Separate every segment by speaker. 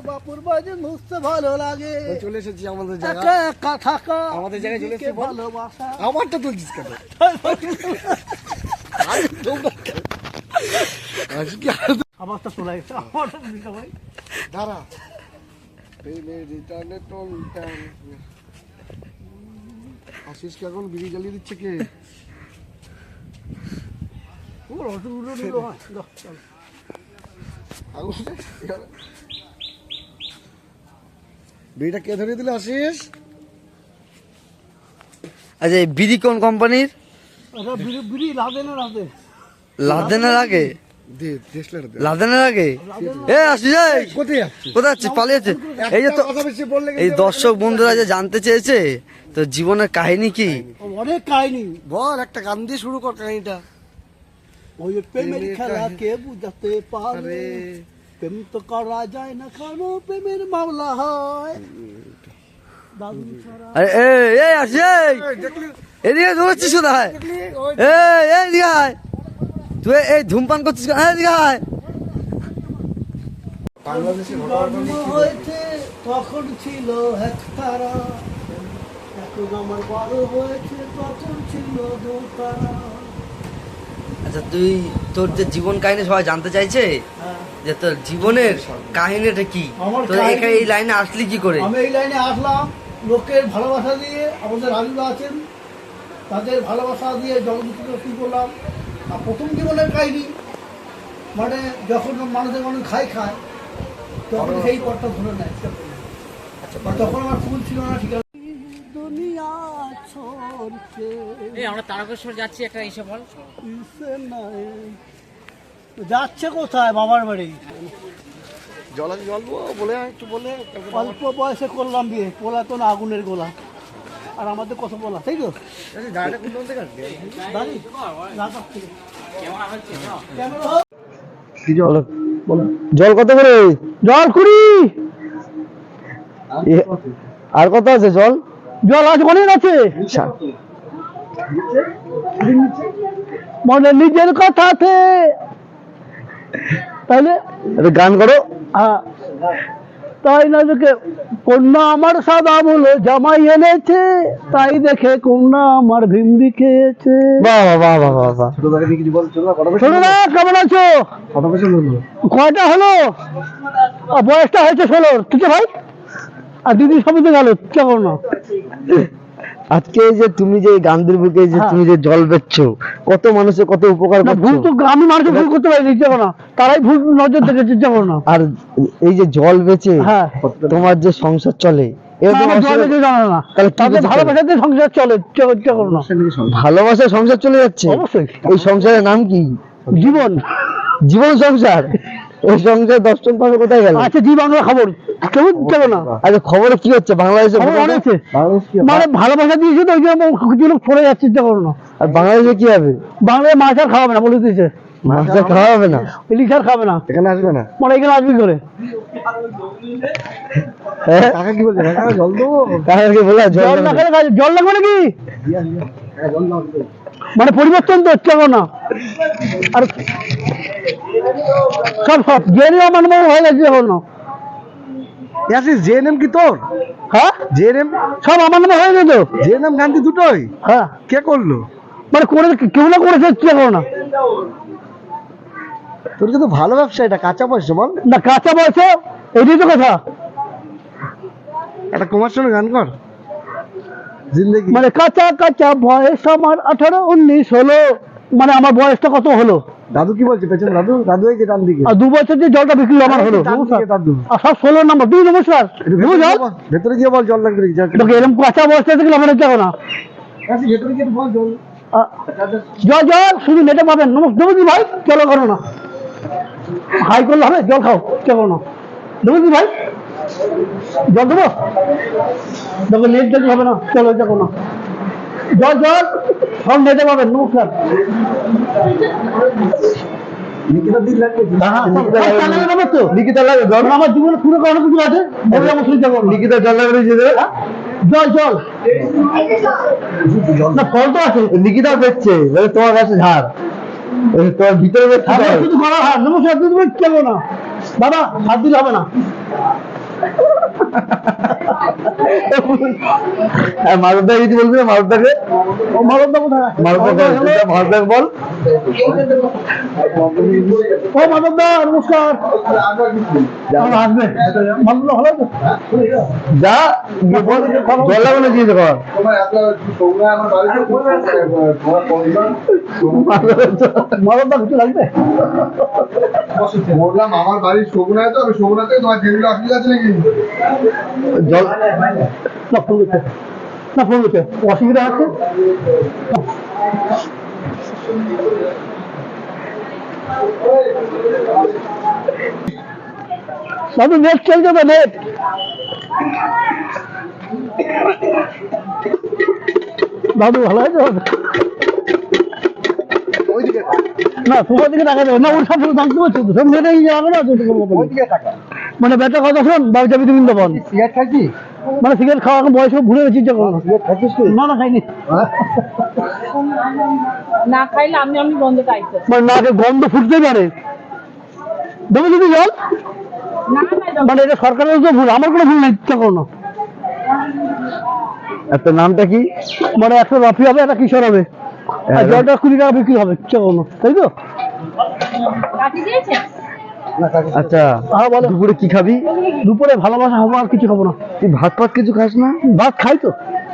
Speaker 1: বাপুর বাজে নুসতে ভালো লাগে।
Speaker 2: চলে এসেছি আমাদের জায়গায়,
Speaker 1: একা থাকা
Speaker 2: আমাদের জায়গায় চলে এসেছি।
Speaker 1: ভালোবাসা
Speaker 2: আমারটা তুলছিস কেন?
Speaker 1: আমারটা চলে গেছে, আমারটা দিতে ভাই
Speaker 2: দাঁড়া। আশিস কে এখন বিড়ি জ্বালিয়ে দিচ্ছে কে? বিড়িটা কে ধরিয়ে দিলে আশিস?
Speaker 3: আচ্ছা, এই বিড়ি কোন কোম্পানির?
Speaker 1: বিড়ি লাদেনের আগে,
Speaker 3: লাদেনের আগে,
Speaker 2: দে দেশলার দে।
Speaker 3: লাদেনের আগে। এ আসিস, এই
Speaker 2: কোথায় যাচ্ছিস?
Speaker 3: কোথায় যাচ্ছিস? পালিয়েছে। এই যে তো
Speaker 2: কথা বেশি বললে
Speaker 3: এই দর্শক বন্ধুরা যে জানতে চেয়েছে তো জীবনের কাহিনী কি।
Speaker 1: অনেক কাহিনী।
Speaker 2: বল, একটা গান দিয়ে শুরু কর কাহিনীটা।
Speaker 1: ওই প্রেমের খেলা কে বুঝাতে পারে,
Speaker 2: আরে
Speaker 1: প্রেম তো করা যায় না, কারো প্রেমের মামলা হয়। দাদু ছাড়া
Speaker 3: আরে এই আসিস, এই
Speaker 2: দেখলি
Speaker 3: এদিকে দৌড়াচ্ছিস কোথায়?
Speaker 2: দেখলি ওই
Speaker 3: এই এদিকে আয়। তুই এই ধূমপান করছিস কেন? এদিকে আয়।
Speaker 2: বাংলাদেশে
Speaker 1: জন্ম হয়েছে তখন ছিল এক তারা, এখন আমার বড় হয়েছে তখন ছিল দু তারা।
Speaker 3: আচ্ছা, তুই তোর যে জীবন কাহিনী সবাই জানতে চাইছে
Speaker 1: হ্যাঁ।
Speaker 3: যে তোর জীবনের কাহিনীটা কি,
Speaker 1: আমার
Speaker 3: তোর
Speaker 1: কাহিনী-
Speaker 3: এখানে এই লাইনে আসলি কি করে?
Speaker 1: আমি এই লাইনে আসলাম লোকের ভালোবাসা দিয়ে, আমাদের রাজুরা আছেন তাদের ভালোবাসা দিয়ে জগৎ কি করলাম। আর প্রথম জীবনের কাহিনী মানে যখন মানুষের মানুষ খায় তখন সেই পথটা ধরে নেয়। তখন আমার ফুল ছিল না, ঠিক আছে। দুনিয়া ছোড়ছে
Speaker 4: এই আমরা তারকেশ্বর যাচ্ছি, একটা এসে বল।
Speaker 1: ইসে নাই। যাচ্ছে কোথায়? বাবার বাড়ি।
Speaker 2: জলবো বলে একটু বলে।
Speaker 1: অল্প বয়সে করলাম বিয়ে, পোলা তো না আগুনের গোলা। আর আমাদের কত বলা, তাই তো?
Speaker 2: গাড়িটা কোন দিকে কাটবে?
Speaker 1: দাঁড়ি রাজার থেকে।
Speaker 4: কেমন হচ্ছে
Speaker 1: ক্যামেরা হোক।
Speaker 3: জল কত করে?
Speaker 1: জল 20।
Speaker 3: আর কত আছে জল?
Speaker 1: জল আছে, অনেক আছে। মানে নিজের কথাতে তাহলে
Speaker 3: গান করো।
Speaker 1: হ্যাঁ, তাই না দেখে কন্যা আমার সাদা বলে জামাই এনেছে, তাই দেখে কন্যা আমার ভিমড়ি খেয়েছে।
Speaker 3: বাহ বাহ বাহ বাহ বাহ।
Speaker 2: ছোট ভাই কিছু বল। ছোট
Speaker 1: ছোটদা কেমন আছো?
Speaker 2: কত পয়সা বললো?
Speaker 1: কয়টা হলো? বয়সটা হয়েছে 16। ঠিক আছে ভাই। আর দিদি সবই তো গেল, কেমন না?
Speaker 3: আজকে এই যে তুমি যে গান্ধীর বুকে যে
Speaker 1: হ্যাঁ।
Speaker 3: তুমি যে জল বেচছো, কত মানুষের কত উপকার
Speaker 1: না, ভুল
Speaker 3: করছো।
Speaker 1: তো আমি মানুষের ভুল করতে পারি, ইচ্ছা করো না। তারাই ভুল নজর দেখে চিন্তা করো না।
Speaker 3: আর এই যে জল বেচে
Speaker 1: হ্যাঁ।
Speaker 3: তোমার যে সংসার চলে, এরকম
Speaker 1: আমার জল
Speaker 3: অসুবিধা-
Speaker 1: দেখে জানো না।
Speaker 3: তাহলে কি
Speaker 1: তাদের
Speaker 3: করতে
Speaker 1: ভালোবাসাতে সংসার চলে, ইচ্ছা করো না।
Speaker 3: ভালোবাসা সংসার চলে যাচ্ছে।
Speaker 1: অবশ্যই।
Speaker 3: এই সংসারের নাম কি?
Speaker 1: জীবন।
Speaker 3: জীবন সংসার। এই সংসার 10 জন পাশে কোথায় গেল?
Speaker 1: আচ্ছা, জি বাংলা খবর কেমন কেমন না?
Speaker 3: আচ্ছা, খবরে কি হচ্ছে বাংলাদেশে?
Speaker 1: খবর অনেক আছে।
Speaker 2: বাংলাদেশ কি
Speaker 1: মানে ভালোবাসা দিয়েছে তো ওই জন্য কিছু লোক পড়ে যাচ্ছে, চিন্তা করো না।
Speaker 3: আর বাংলাদেশে কি হবে?
Speaker 1: বাংলায় মাছ আর খাওয়াবে না বলে দিয়েছে,
Speaker 3: মাছটা খাওয়া হবে না?
Speaker 1: ইলিশ আর খাবে না।
Speaker 2: এখানে আসবে না?
Speaker 1: মানে এখানে আসবি করে।
Speaker 3: হ্যাঁ?
Speaker 2: কাকা কি বলছে? কাকা জল দেবো?
Speaker 3: কাকাকে বলে জল
Speaker 1: জল না
Speaker 3: দেবে।
Speaker 1: খেলে জল লাগবে নাকি?
Speaker 2: জল লাগবে।
Speaker 1: মানে পরিবর্তন তো হচ্ছে না। আর সব জেনে আমার মনে হয়ে গেছে এখন না।
Speaker 2: আসিস জেএনএম কি তোর?
Speaker 1: হ্যাঁ,
Speaker 2: জেএনএম
Speaker 1: সব আমার নামে হয়ে গেছে।
Speaker 2: জেএনএম গান্ধী দুটোই
Speaker 1: হ্যাঁ,
Speaker 2: কে করলো?
Speaker 1: মানে করে কেউ না করেছে, চিন্তা করো না।
Speaker 2: তোর কিন্তু ভালো ব্যবসা, এটা কাঁচা পয়সা বল।
Speaker 1: না, কাঁচা বয়সে এটাই তো কথা।
Speaker 2: একটা কমার্শিয়াল গান কর। জিন্দেগি
Speaker 1: মানে কাঁচা কাঁচা বয়স আমার 18, 19 হলো। মানে আমার বয়সটা কত হলো?
Speaker 2: দাদু কি বলছে পেছনে? দাদু দাদু এই যে ডান দিকে।
Speaker 1: আর 2 বছর যে জলটা বিক্রি আমার হলো,
Speaker 2: ডান দিকে দাদু।
Speaker 1: আর সব 16 নম্বর। 2 নমস্কার।
Speaker 2: একটু ভেতরে গিয়ে বল জল লাগবে নাকি?
Speaker 1: তোকে এরকম কাঁচা বয়সটা দেখলে আমার দেখো না।
Speaker 2: আসিস ভেতরে গিয়ে বল জল।
Speaker 1: জল জল শুধু নেটে পাবেন। নমস্কার ভাই, চলো করো না, হাই করলে হবে। জল খাও, চলো না। নমস্কার ভাই, জল দেবো? দেখো নেট দেখলে হবে না, চলো দেখো না। জল জল সব নেটে পাবেন। নমস্কার।
Speaker 2: নিকিতা দিন লাগবে।
Speaker 1: লিখিত লাগে জল। আমার জীবনে পুরো অনেক কিছু আছে, বলে আমার শুনতে পারবো। লিখিত জল লাগবে, জল জল না, ফল তো আছে।
Speaker 3: লিখিতা বেচছে বলে তোমার কাছে ধার।
Speaker 5: তোর ভিতরে বেশ কি হয়?
Speaker 1: শুধু গলা হাত নমস্কার দিদি কেন না দাদা হাত দিলে হবে না
Speaker 5: মারুদা কিছু বলবি না মারুদাকে?
Speaker 1: ও মালদা কোথায়
Speaker 5: মারুদা বল।
Speaker 1: ও মালদা নমস্কার আমার আসবে মালদা ভালো তো
Speaker 5: যা গিয়ে বল, জল লাগানো দিয়ে দে কর।
Speaker 1: মালদা কিছু লাগবে
Speaker 2: বললাম আমার বাড়ির শগুনায় তো, আমি শগুনাতে তোমার যেগুলো অসুবিধা আছে নাকি?
Speaker 5: জল
Speaker 1: না ফোন করতে না ফোন করতে অসুবিধা আছে দাদু নেট চল যাবে নেট দাদু ভালো আছে না তোমার দিকে টাকা দেবে না ওর সাথে থাকতে পারছো তো সব মেয়েটা এই যাবে না মানে বেটা কথা শোন বাচ্চা বিধি বৃন্দাবন
Speaker 2: সিগারেট খাইছি?
Speaker 1: মানে সিগারেট খাওয়া এখন বয়স ভুলে গেছি ইচ্ছা করো
Speaker 2: সিগারেট খাইছিস তুই?
Speaker 1: না না খাইনি
Speaker 6: না খাইলে আমি আমি বন্ধটা আইতে
Speaker 1: মানে নাকে গন্ধ ফুটতে পারে দেবো যদি জল
Speaker 6: না না
Speaker 1: মানে এটা সরকারের তো ভুল আমার কোনো ভুল নেই ইচ্ছা করো না
Speaker 5: আর তোর নামটা কি?
Speaker 1: মানে একটা রফি হবে একটা কিশোর হবে আর জলটা 20 টাকা বিক্রি হবে ইচ্ছা করো না তাই তো
Speaker 6: কাটি দিয়েছে
Speaker 5: আচ্ছা
Speaker 1: হ্যাঁ বলো
Speaker 5: দুপুরে কি খাবি?
Speaker 1: দুপুরে ভালোবাসা হবো আর কিছু খাবো না
Speaker 5: তুই ভাত ফাত কিছু খাস না?
Speaker 1: ভাত খাই তো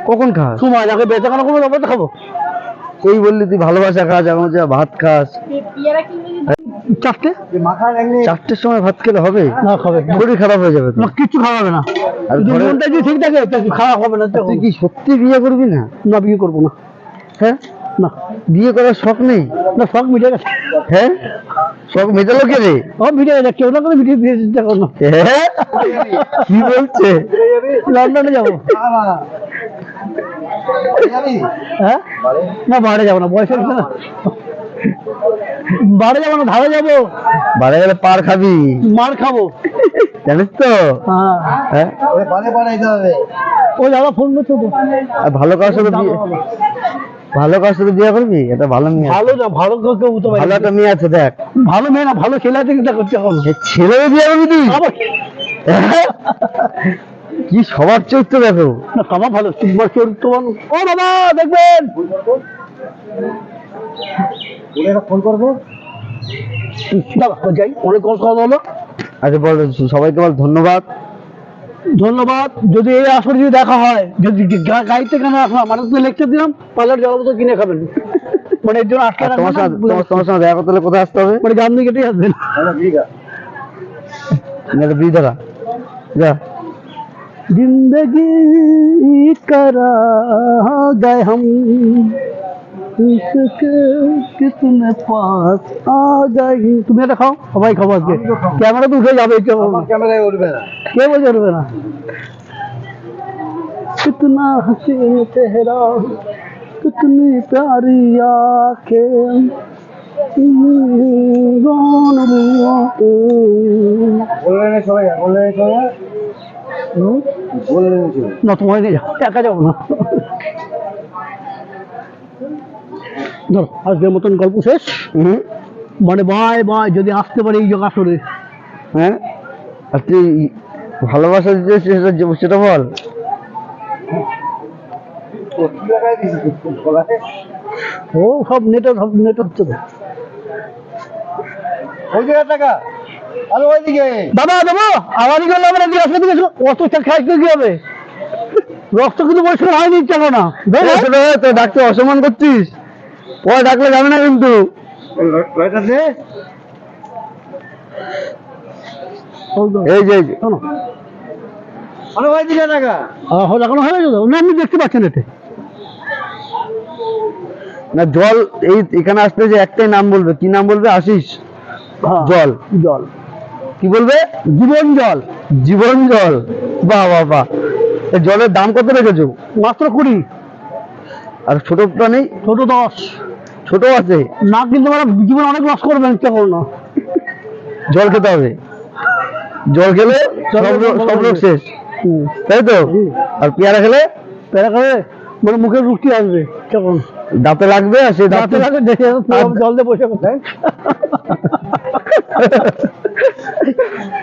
Speaker 5: কখন খাস?
Speaker 1: সময় আগে বেঁচে কেন কোনো ব্যাপারটা খাবো
Speaker 5: এই বললি তুই ভালোবাসা খাস, এখন হচ্ছে ভাত খাস।
Speaker 6: পিয়ারা কিনলে
Speaker 1: চারটে
Speaker 5: চারটের সময় ভাত খেলে হবে?
Speaker 1: না খাবে
Speaker 5: শরীর খারাপ হয়ে যাবে তো।
Speaker 1: না কিচ্ছু খাওয়াবে না
Speaker 5: আর
Speaker 1: যদি
Speaker 5: ঘরে-
Speaker 1: মনটা যদি ঠিক থাকে তা খাওয়া হবে না
Speaker 5: তুই কি সত্যি বিয়ে করবি না?
Speaker 1: না বিয়ে করবো না
Speaker 5: হ্যাঁ,
Speaker 1: না
Speaker 5: বিয়ে করার শখ নেই?
Speaker 1: না শখ মিটে গেছে
Speaker 5: হ্যাঁ, শখ মেটালো কে রে?
Speaker 1: ও মিটে গেছে কেউ না করে মিটিয়ে দিয়ে চিন্তা করো না
Speaker 5: হ্যাঁ? কি বলছে?
Speaker 1: লন্ডনে যাবো হ্যাঁ না বাড়ি যাবো না বয়স হচ্ছে না বাড়ি যাবো না ধারে যাবো
Speaker 5: বাড়ি গেলে পার খাবি,
Speaker 1: মার খাবো
Speaker 5: জানিস তো?
Speaker 1: হ্যাঁ
Speaker 5: হ্যাঁ,
Speaker 1: ও দাদা ফোন করছো তো
Speaker 5: আর ভালো কারোর সাথে বিয়ে, ভালো কারোর সাথে বিয়ে করবি? এটা ভালো মেয়ে আছে।
Speaker 1: ভালো না ভালো কেউ হতে পারে
Speaker 5: ভালো একটা মেয়ে আছে দেখ।
Speaker 1: ভালো মেয়ে না ভালো ছেলে আছে চিন্তা করতে হবে
Speaker 5: এ ছেলে বিয়ে করবি তুই?
Speaker 1: আবার
Speaker 5: হ্যাঁ? কি সবার চরিত্র দেখো।
Speaker 1: না আমার ভালো তোমার চরিত্রবান ও বাবা দেখবেন
Speaker 2: ফোন করবো।
Speaker 1: দাদা যাই অনেক কথা হলো
Speaker 5: আচ্ছা বল, সবাইকে বল ধন্যবাদ।
Speaker 1: ধন্যবাদ যদি এই আসরে যদি দেখা হয় যদি গাড়িতে কেন আসলাম মানে তো লেকচার দিলাম পার্লার জল তো কিনে খাবেন মানে এর জন্য আটকে
Speaker 5: আর
Speaker 1: রাখবেন
Speaker 5: তোমার সঙ্গে দেখা করতে হলে কোথায় আসতে হবে?
Speaker 1: মানে গান্ধী গেটেই আসবেন
Speaker 5: বিধারা যা।
Speaker 1: जिंदगी करा गए हम इसके कितने पास आ गई তুমি এটা খাও সবাই খাবো আজকে ক্যামেরা তো উঠে যাবে
Speaker 2: ক্যামেরায় উঠবে না।
Speaker 1: কে বলছে উঠবে না कितना हसीन चेहरा कितनी प्यारी आंखें
Speaker 2: বললেন সবাই, বললেন সবাই, বললেন সবাই।
Speaker 1: না তোমার নিয়ে যাও একা যাবো না ধরো আজকের মতন গল্প শেষ মানে বাই বাই যদি আসতে পারে এই যোগাসরে
Speaker 5: হ্যাঁ, আর তুই ভালোবাসা দিতে সেটা বল।
Speaker 1: ও সব নেট হচ্ছে তো
Speaker 2: ওই জায়গায় টাকা, আরে ওইদিকে।
Speaker 1: দাদা দেবো আওয়াজ করলে আমরা জিজ্ঞাসা দিকে অত খাইতে কি হবে রক্ত কিন্তু পরিষ্কার হয়নি ইচ্ছা করো না
Speaker 5: তো ডাক্তার অসম্মান করছিস, পরে ডাকলে যাবে না কিন্তু। এই যে
Speaker 1: শোনো
Speaker 2: আরে ওইদিকে টাকা।
Speaker 1: এখনো হয়ে গেছে না আপনি দেখতে পাচ্ছেন এতে
Speaker 5: না জল, এই এখানে আসতে যে একটাই নাম বলবে, কি নাম বলবে? আশিস জল।
Speaker 1: জল
Speaker 5: কি বলবে?
Speaker 1: জীবন জল
Speaker 5: জীবন জল। বাহ বাহ বাহ। এই জলের দাম কত রেখেছো?
Speaker 1: মাত্র 20
Speaker 5: আর ছোটটা নেই?
Speaker 1: ছোট 10
Speaker 5: ছোট আছে
Speaker 1: না কিন্তু মানে জীবন অনেক লস করবেন ইচ্ছা করো না
Speaker 5: জল খেতে হবে, জল খেলে সব রোগ শেষ, তাই তো? আর পেয়ারা খেলে
Speaker 1: প্যারা করে মানে মুখের রুটি আসবে কেমন
Speaker 5: দাঁতে লাগবে আর সেই
Speaker 1: দাঁতে লাগে দেখে জল দিয়ে বসে কোথায়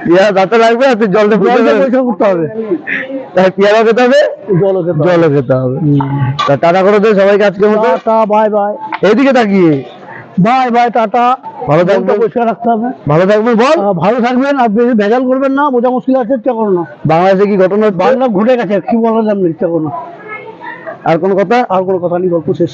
Speaker 5: পেয়ারা দাঁতে লাগবে আর তুই জল দিয়ে
Speaker 1: বসে করতে হবে,
Speaker 5: তাই পেয়ারা খেতে হবে,
Speaker 1: জলও খেতে হবে।
Speaker 5: জলও খেতে হবে। তা টাটা করে দে সবাইকে আজকের মতো।
Speaker 1: টাটা, বাই বাই,
Speaker 5: এইদিকে তাকিয়ে
Speaker 1: বাই বাই, টাটা।
Speaker 5: ভালো
Speaker 1: জলটা
Speaker 5: থাকবেন,
Speaker 1: পরিষ্কার রাখতে হবে।
Speaker 5: ভালো থাকবেন বল।
Speaker 1: ভালো থাকবেন আর বেশি ভেজাল করবেন না, বোঝা মুশকিল আছে, ইচ্ছা করো না।
Speaker 5: বাংলাদেশে কি ঘটনা হচ্ছে?
Speaker 1: বাংলা ঘুরে গেছে, কি বলা যাবে না, ইচ্ছা করো না।
Speaker 5: আর কোন কথা?
Speaker 1: আর কোনো কথা নেই, গল্প শেষ।